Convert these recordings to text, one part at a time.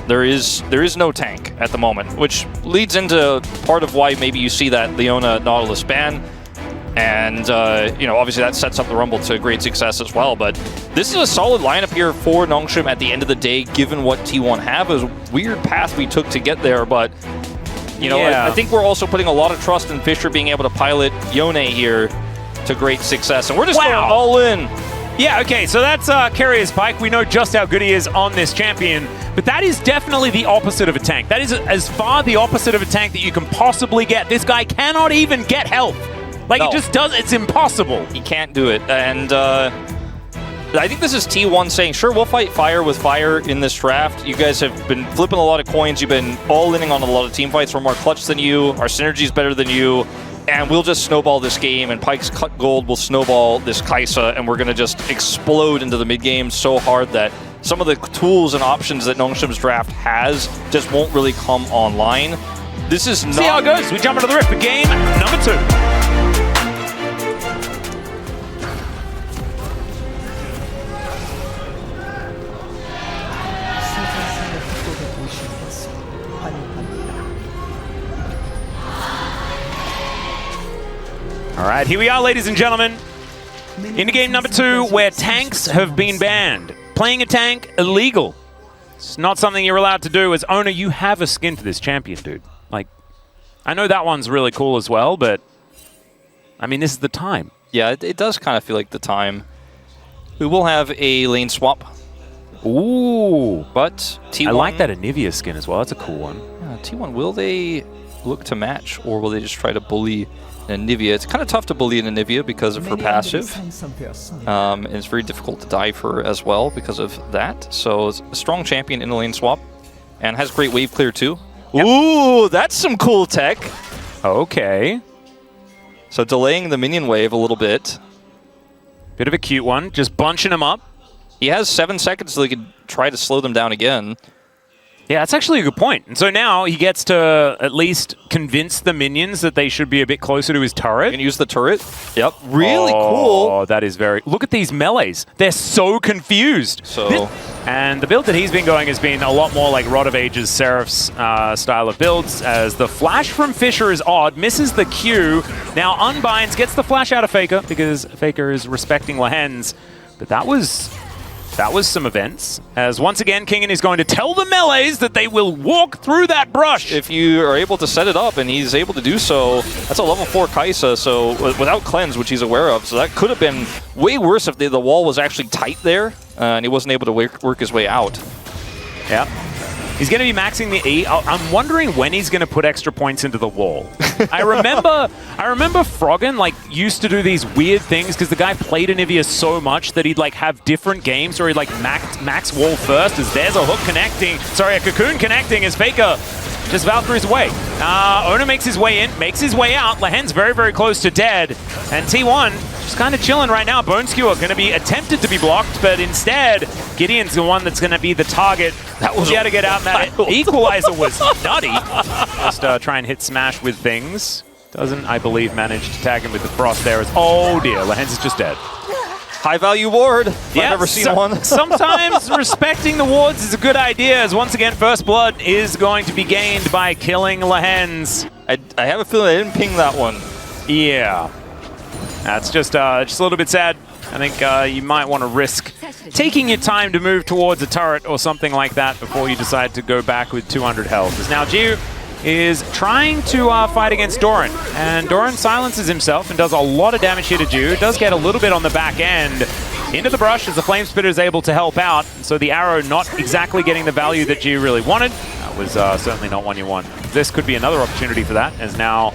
There is no tank at the moment, which leads into part of why maybe you see that Leona Nautilus ban. And, you know, obviously that sets up the Rumble to great success as well. But this is a solid lineup here for NONGSHIM at the end of the day, given what T1 have. It was a weird path we took to get there, but, you know, I think we're also putting a lot of trust in Fisher being able to pilot Yone here to great success. And we're just going all in. Yeah, okay, so that's KERIA's PYKE. We know just how good he is on this champion, but that is definitely the opposite of a tank. That is as far the opposite of a tank that you can possibly get. This guy cannot even get health. Like, he just does, it's impossible. He can't do it, and I think this is T1 saying, sure, we'll fight fire with fire in this draft. You guys have been flipping a lot of coins. You've been all-inning on a lot of team fights. We're more clutch than you. Our synergy's better than you. And we'll just snowball this game, and Pyke's cut gold will snowball this Kai'Sa, and we're going to just explode into the mid-game so hard that some of the tools and options that NONGSHIM's draft has just won't really come online. This is not... See how it goes. We jump into the rift for game number 2. All right, here we are, ladies and gentlemen, into game number 2, where tanks have been banned. Playing a tank, illegal. It's not something you're allowed to do. As owner, you have a skin for this champion, dude. Like, I know that one's really cool as well, but, I mean, this is the time. Yeah, it does kind of feel like the time. We will have a lane swap. Ooh. But T1... I like that Anivia skin as well. That's a cool one. Yeah, T1, will they look to match, or will they just try to bully Anivia? It's kind of tough to bully an Anivia because of her passive. And it's very difficult to dive her as well because of that. So it's a strong champion in the lane swap and has great wave clear too. Yep. Ooh, that's some cool tech. Okay. So delaying the minion wave a little bit. Bit of a cute one, just bunching them up. He has 7 seconds so he could try to slow them down again. Yeah, that's actually a good point. And so now he gets to at least convince the minions that they should be a bit closer to his turret. You can use the turret. Yep, really cool. Oh, that is very... Look at these melees. They're so confused. And the build that he's been going has been a lot more like Rod of Ages, Seraph's style of builds, as the flash from Fisher is odd, misses the Q, now unbinds, gets the flash out of FAKER, because FAKER is respecting Lehens. But that was some events, as once again, Kingen is going to tell the melees that they will walk through that brush. If you are able to set it up, and he's able to do so, that's a level 4 Kai'Sa, so without cleanse, which he's aware of. So that could have been way worse if the wall was actually tight there, and he wasn't able to work his way out. Yeah. He's going to be maxing the E. I'm wondering when he's going to put extra points into the wall. I remember Froggen like used to do these weird things because the guy played Anivia so much that he'd like have different games where he'd like max wall first as there's a hook connecting, sorry, a cocoon connecting as FAKER just Valkyrie's away. Owner makes his way in, makes his way out. Lehen's very, very close to dead. And T1 just kind of chilling right now. Bone Skewer going to be attempted to be blocked, but instead, Gideon's the one that's going to be the target. That was to get out, and that equalizer was nutty. Just try and hit smash with things. Doesn't, I believe, manage to tag him with the frost there. Oh dear, Lehen's is just dead. High value ward. Yeah, I've never seen one. Sometimes respecting the wards is a good idea, as once again, first blood is going to be gained by killing Lehen's. I have a feeling I didn't ping that one. Yeah. That's just a little bit sad. I think you might want to risk taking your time to move towards a turret or something like that before you decide to go back with 200 health. As now Jiu is trying to fight against Doran, and Doran silences himself and does a lot of damage here to Jiu. Does get a little bit on the back end. Into the brush as the Flame Spitter is able to help out, so the arrow not exactly getting the value that Jiu really wanted. That was certainly not one you want. This could be another opportunity for that, as now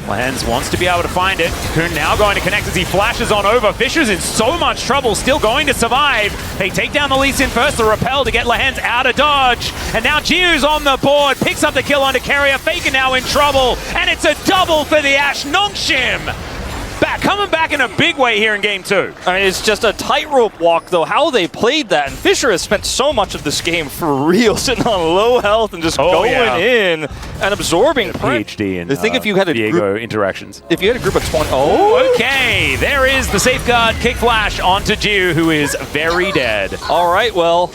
Lehens wants to be able to find it. Cocoon now going to connect as he flashes on over. Fisher's in so much trouble, still going to survive. They take down the Lee Sin first, the repel to get Lehens out of dodge. And now Jiu's on the board, picks up the kill onto KERIA. FAKER now in trouble, and it's a double for the Ashe. NONGSHIM coming back in a big way here in game 2. I mean, it's just a tightrope walk, though, how they played that. And Fisher has spent so much of this game for real, sitting on low health and just going in and absorbing PhD in I think if you had a Diego interactions. If you had a group of 20... Oh, okay. There is the safeguard kick flash onto Jiu, who is very dead. All right, well,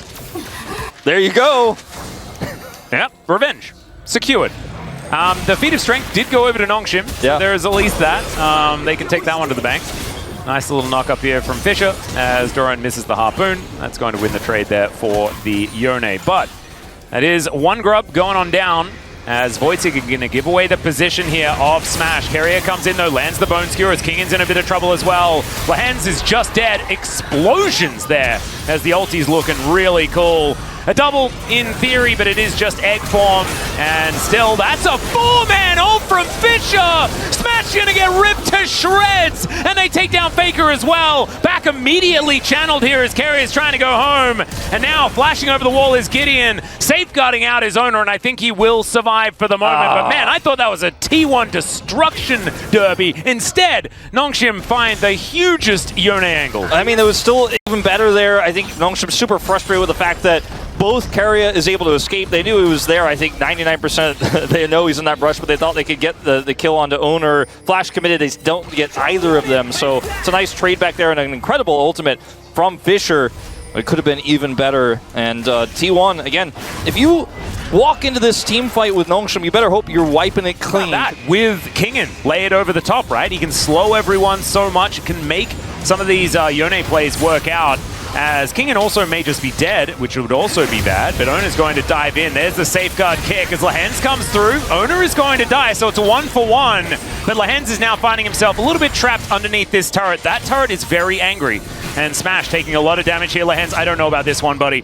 there you go. Yep, revenge. Secured. The feat of strength did go over to NONGSHIM, so there's at least that. They can take that one to the bank. Nice little knock up here from Fisher as Doran misses the harpoon. That's going to win the trade there for the Yone. But that is one grub going on down as Wojciech going to give away the position here of Smash. KERIA comes in though, lands the Bone Skewer as Kingin's in a bit of trouble as well. Lehens is just dead. Explosions there as the ulti's looking really cool. A double in theory, but it is just egg form. And still, that's a 4-man ult from Fisher! Smash gonna get ripped to shreds! And they take down FAKER as well. Back immediately channeled here as KERIA is trying to go home. And now flashing over the wall is Gideon, safeguarding out his owner, and I think he will survive for the moment. But man, I thought that was a T1 destruction derby. Instead, NONGSHIM find the hugest Yone angle. I mean, it was still even better there. I think NONGSHIM's super frustrated with the fact that both KERIA is able to escape. They knew he was there. I think 99% they know he's in that brush, but they thought they could get the kill onto owner. Flash committed, they don't get either of them. So it's a nice trade back there and an incredible ultimate from Fisher. It could have been even better. And T1, again, if you walk into this team fight with NONGSHIM, you better hope you're wiping it clean. That with Kingin, lay it over the top, right? He can slow everyone so much, it can make some of these Yone plays work out. As Kingin also may just be dead, which would also be bad, but Owner's going to dive in. There's the safeguard kick as Lehens comes through. Owner is going to die, so it's a 1-for-1. But Lehens is now finding himself a little bit trapped underneath this turret. That turret is very angry. And Smash taking a lot of damage here. Lehens, I don't know about this one, buddy.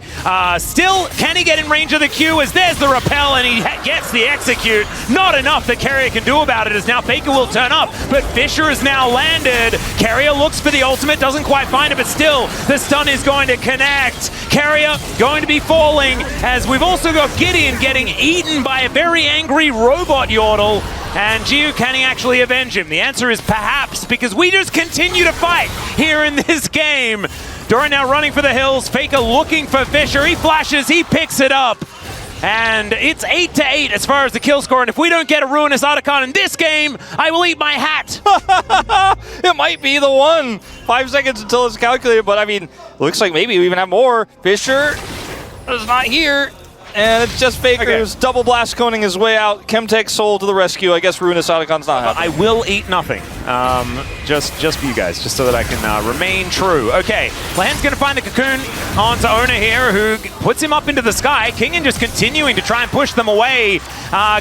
Still, can he get in range of the Q as there's the repel and he gets the execute? Not enough that KERIA can do about it as now FAKER will turn up, but Fisher is now landed. KERIA looks for the ultimate, doesn't quite find it, but still, the stun is going to connect. KERIA going to be falling as we've also got Gideon getting eaten by a very angry robot Yordle. And Jiu, can he actually avenge him? The answer is perhaps, because we just continue to fight here in this game. Doran now running for the hills. FAKER looking for Fisher. He flashes, he picks it up. And it's 8-8 as far as the kill score. And if we don't get a Ruinous Otacon in this game, I will eat my hat. It might be the one. 5 seconds until it's calculated, but I mean, looks like maybe we even have more. Fisher is not here. And it's just FAKER who's double blast coning his way out. Chemtech Soul to the rescue. I guess Ruinous Otacon's not happening. I will eat nothing. Just for you guys, just so that I can remain true. Okay, Lehens gonna find the cocoon onto Owner here, who puts him up into the sky. Kingin just continuing to try and push them away.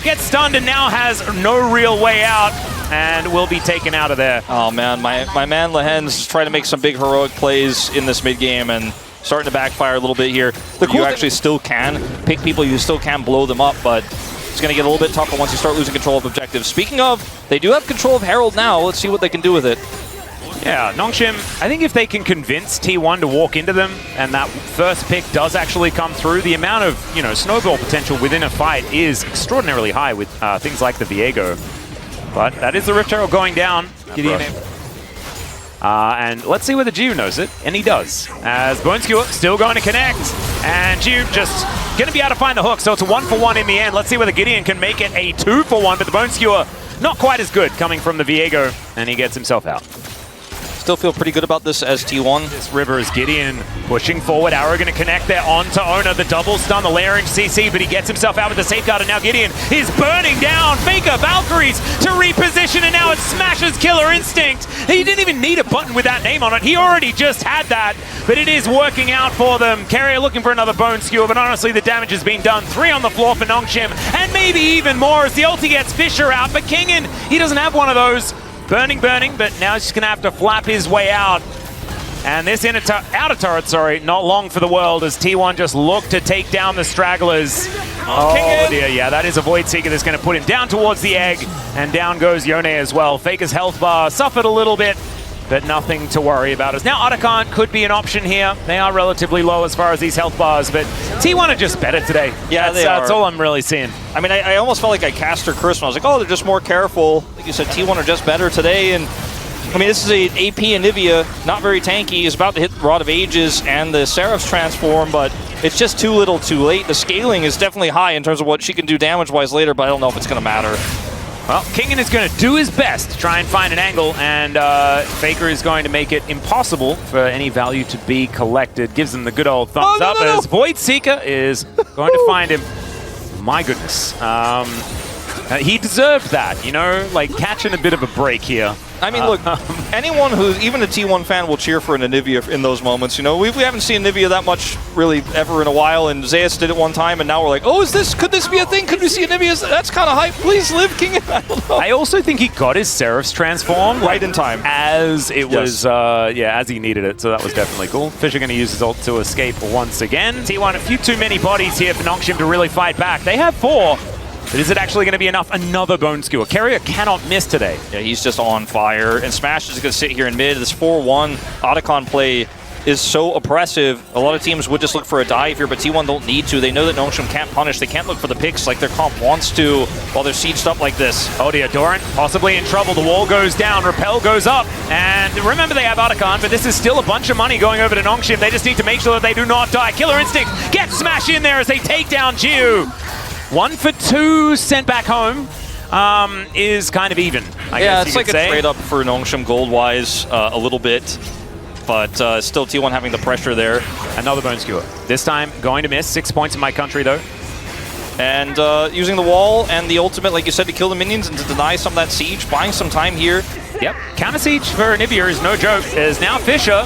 Gets stunned and now has no real way out. And will be taken out of there. Oh man, my man Lehens is trying to make some big heroic plays in this mid game and starting to backfire a little bit here. You actually still can pick people, you still can blow them up, but it's going to get a little bit tougher once you start losing control of objectives. Speaking of, they do have control of Herald now. Let's see what they can do with it. Yeah, NONGSHIM, I think if they can convince T1 to walk into them and that first pick does actually come through, the amount of, snowball potential within a fight is extraordinarily high with things like the Viego. But that is the Rift Herald going down. And let's see whether Jiu knows it, and he does. As Bone Skewer still going to connect, and Jiu just going to be able to find the hook, so it's a 1-for-1 in the end. Let's see whether Gideon can make it a 2-for-1, but the Bone Skewer not quite as good coming from the Viego, and he gets himself out. Still feel pretty good about this as T1. This river is Gideon pushing forward. Arrow going to connect there onto Owner. The double stun, the layering CC, but he gets himself out with the safeguard, and now Gideon is burning down. FAKER, Valkyries to reposition, and now it smashes Killer Instinct. He didn't even need a button with that name on it. He already just had that, but it is working out for them. KERIA looking for another Bone Skewer, but honestly, the damage has been done. 3 on the floor for NONGSHIM, and maybe even more as the ulti gets Fisher out, but Kingin, he doesn't have one of those. Burning, but now he's just going to have to flap his way out. And this outer turret, not long for the world as T1 just look to take down the stragglers. Oh dear, yeah, that is a Void Seeker that's going to put him down towards the egg. And down goes Yone as well. FAKER's health bar suffered a little bit, but nothing to worry about. As now Otacon could be an option here. They are relatively low as far as these health bars, but T1 are just better today. Yeah, that's all I'm really seeing. I mean, I almost felt like I cast her curse when I was like, oh, they're just more careful. Like you said, T1 are just better today. And I mean, this is an AP Anivia, not very tanky. He's about to hit Rod of Ages and the Seraph's transform, but it's just too little too late. The scaling is definitely high in terms of what she can do damage-wise later, but I don't know if it's going to matter. Well, Kingin is going to do his best to try and find an angle, and FAKER is going to make it impossible for any value to be collected. Gives him the good old thumbs up as Void Seeker is going to find him my goodness. He deserved that, you know, like catching a bit of a break here. I mean, look, anyone who's even a T1 fan will cheer for an Anivia in those moments. You know, we haven't seen Anivia that much really ever in a while, and Zeus did it one time, and now we're like, oh, could this be a thing? Could we see Anivia? That's kind of hype. Please live, King. I don't know. I also think he got his Seraph's transform right in time, as it was, yeah, as he needed it. So that was definitely cool. Fisher going to use his ult to escape once again. T1, a few too many bodies here for NONGSHIM to really fight back. They have 4. But is it actually going to be enough? Another bone skewer. KERIA cannot miss today. Yeah, he's just on fire. And Smash is going to sit here in mid. This 4-1 Otacon play is so oppressive. A lot of teams would just look for a dive here, but T1 don't need to. They know that NONGSHIM can't punish. They can't look for the picks like their comp wants to while they're sieged up like this. Oh dear, Doran possibly in trouble. The wall goes down. Repel goes up. And remember, they have Otacon, but this is still a bunch of money going over to NONGSHIM. They just need to make sure that they do not die. Killer Instinct gets Smash in there as they take down Jiu. 1 for 2 sent back home is kind of even, I guess it's like a trade up for NONGSHIM gold-wise a little bit, but still T1 having the pressure there. Another bone skewer. This time going to miss. 6 points in my country, though. And using the wall and the ultimate, like you said, to kill the minions and to deny some of that siege, buying some time here. Yep, counter siege for Anivia is no joke, as now Fisher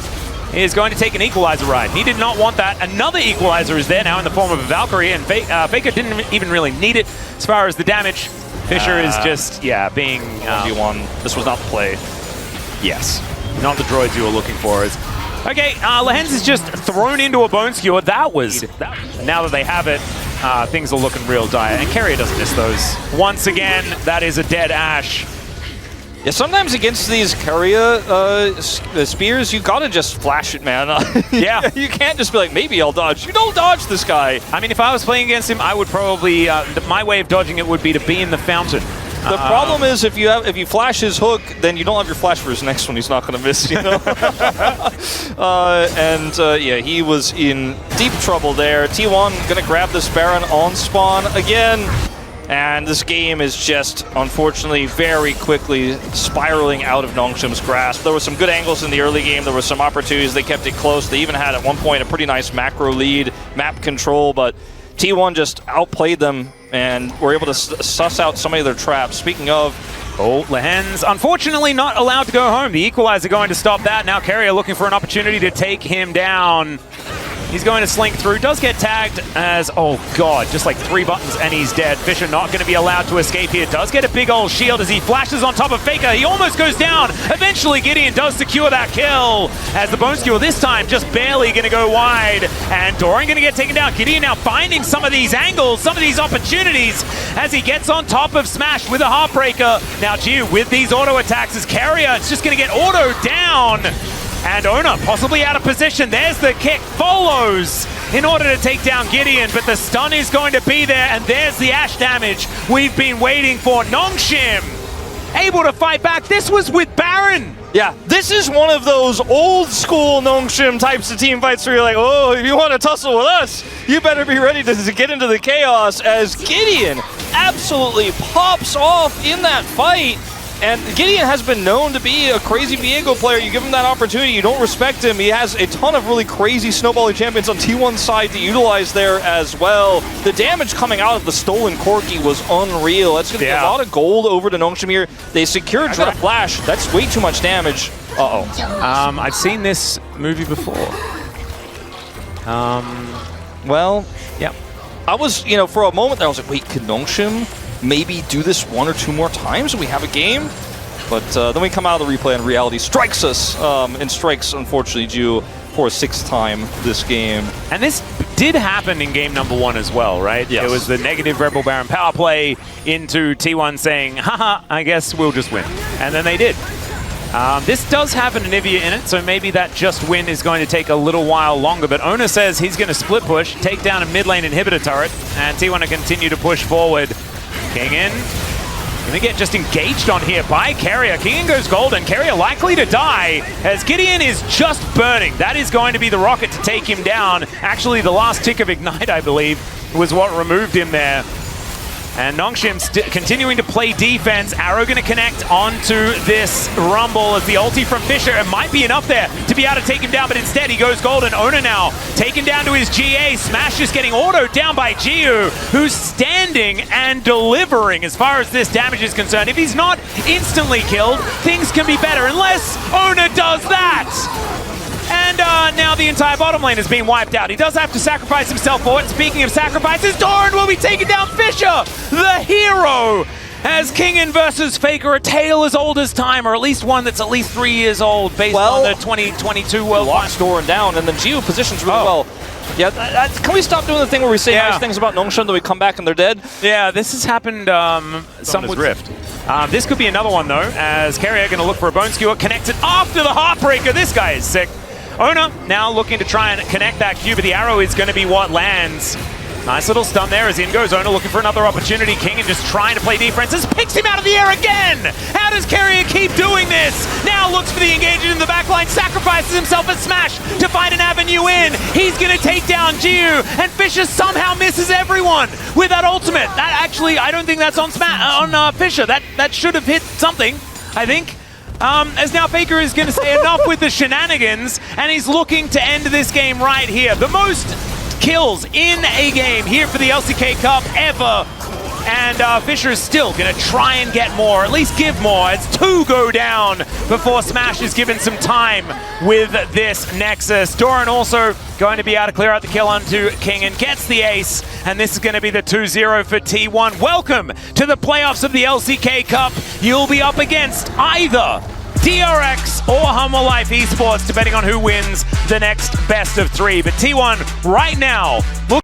is going to take an equalizer ride. He did not want that. Another equalizer is there now in the form of a Valkyrie, and FAKER didn't even really need it as far as the damage. Fisher is just, being... 1v1. This was not the play. Yes. Not the droids you were looking for. Okay, Lehens is just thrown into a bone skewer. That was... Now that they have it, things are looking real dire. And KERIA doesn't miss those. Once again, that is a dead Ashe. Yeah, sometimes against these KERIA spears, you gotta just flash it, man. Yeah. You can't just be like, maybe I'll dodge. You don't dodge this guy. I mean, if I was playing against him, I would probably, my way of dodging it would be to be in the fountain. The problem is if you flash his hook, then you don't have your flash for his next one. He's not gonna miss, you know? Yeah, he was in deep trouble there. T1 gonna grab this Baron on spawn again. And this game is just, unfortunately, very quickly spiraling out of NONGSHIM's grasp. There were some good angles in the early game. There were some opportunities. They kept it close. They even had, at one point, a pretty nice macro lead, map control, but T1 just outplayed them and were able to suss out some of their traps. Speaking of... Oh, Lehens, unfortunately not allowed to go home. The equalizer going to stop that. Now KERIA looking for an opportunity to take him down. He's going to slink through, does get tagged as, oh god, just like 3 buttons and he's dead. Fisher not going to be allowed to escape here. Does get a big old shield as he flashes on top of FAKER. He almost goes down. Eventually Gideon does secure that kill as the bone skewer this time just barely going to go wide. And Doran going to get taken down. Gideon now finding some of these angles, some of these opportunities as he gets on top of Smash with a Heartbreaker. Now Jiu with these auto attacks as KERIA, it's just going to get auto down. And Ona possibly out of position. There's the kick. Follows in order to take down Gideon, but the stun is going to be there, and there's the Ashe damage we've been waiting for. NONGSHIM able to fight back. This was with Baron. Yeah, this is one of those old school NONGSHIM types of team fights where you're like, oh, if you want to tussle with us, you better be ready to get into the chaos, as Gideon absolutely pops off in that fight. And Gideon has been known to be a crazy Viego player. You give him that opportunity, you don't respect him. He has a ton of really crazy snowballing champions on T1's side to utilize there as well. The damage coming out of the stolen Corki was unreal. That's going to be a lot of gold over to NONGSHIM here. They secured Draft Flash. That's way too much damage. Uh-oh. I've seen this movie before. Well, yeah. I was, for a moment there, I was like, wait, could NONGSHIM maybe do this 1 or 2 more times and we have a game? But then we come out of the replay and reality strikes us, and strikes, unfortunately, Jiu for a 6th time this game. And this did happen in game number 1 as well, right? Yes. It was the negative Rebel Baron power play into T1 saying, haha, I guess we'll just win. And then they did. This does have an Anivia in it, so maybe that just win is going to take a little while longer. But Ona says he's going to split push, take down a mid lane inhibitor turret, and T1 to continue to push forward. Kingen gonna get just engaged on here by KERIA. Kingen goes golden. KERIA likely to die as Gideon is just burning. That is going to be the rocket to take him down. Actually, the last tick of Ignite, I believe, was what removed him there. And NONGSHIM continuing to play defense. Arrow going to connect onto this Rumble as the ulti from Fisher. It might be enough there to be able to take him down, but instead he goes golden. Owner now taken down to his GA. Smash is getting autoed down by Giu, who's standing and delivering as far as this damage is concerned. If he's not instantly killed, things can be better unless Owner does that. And now the entire bottom lane is being wiped out. He does have to sacrifice himself for it. Speaking of sacrifices, Doran will be taking down Fisher, the hero, as Kingen versus FAKER, a tale as old as time, or at least one that's at least 3 years old based on the 2022 World Cup. Locks Doran down, and then Gio positions really well. Yeah, can we stop doing the thing where we say nice things about NONGSHIM, then we come back and they're dead? Yeah, this has happened somewhat. Rift. This could be another one, though, as KERIA going to look for a Bone Skewer, connected after the Heartbreaker. This guy is sick. Owner now looking to try and connect that Q, but the arrow is going to be what lands. Nice little stun there as in goes Owner looking for another opportunity. Kingen just trying to play defense. Just picks him out of the air again! How does KERIA keep doing this? Now looks for the engagement in the backline, sacrifices himself at Smash to find an avenue in. He's going to take down Giu, and Fisher somehow misses everyone with that ultimate. That actually, I don't think that's on Fisher. That should have hit something, I think. As now FAKER is going to say enough with the shenanigans, and he's looking to end this game right here. The most kills in a game here for the LCK Cup ever. And Fisher is still going to try and get more, at least give more, as 2 go down before Smash is given some time with this Nexus. Doran also going to be able to clear out the kill onto King and gets the ace, and this is going to be the 2-0 for T1. Welcome to the playoffs of the LCK Cup. You'll be up against either DRX or Humble Life Esports, depending on who wins the next best of 3. But T1 right now, look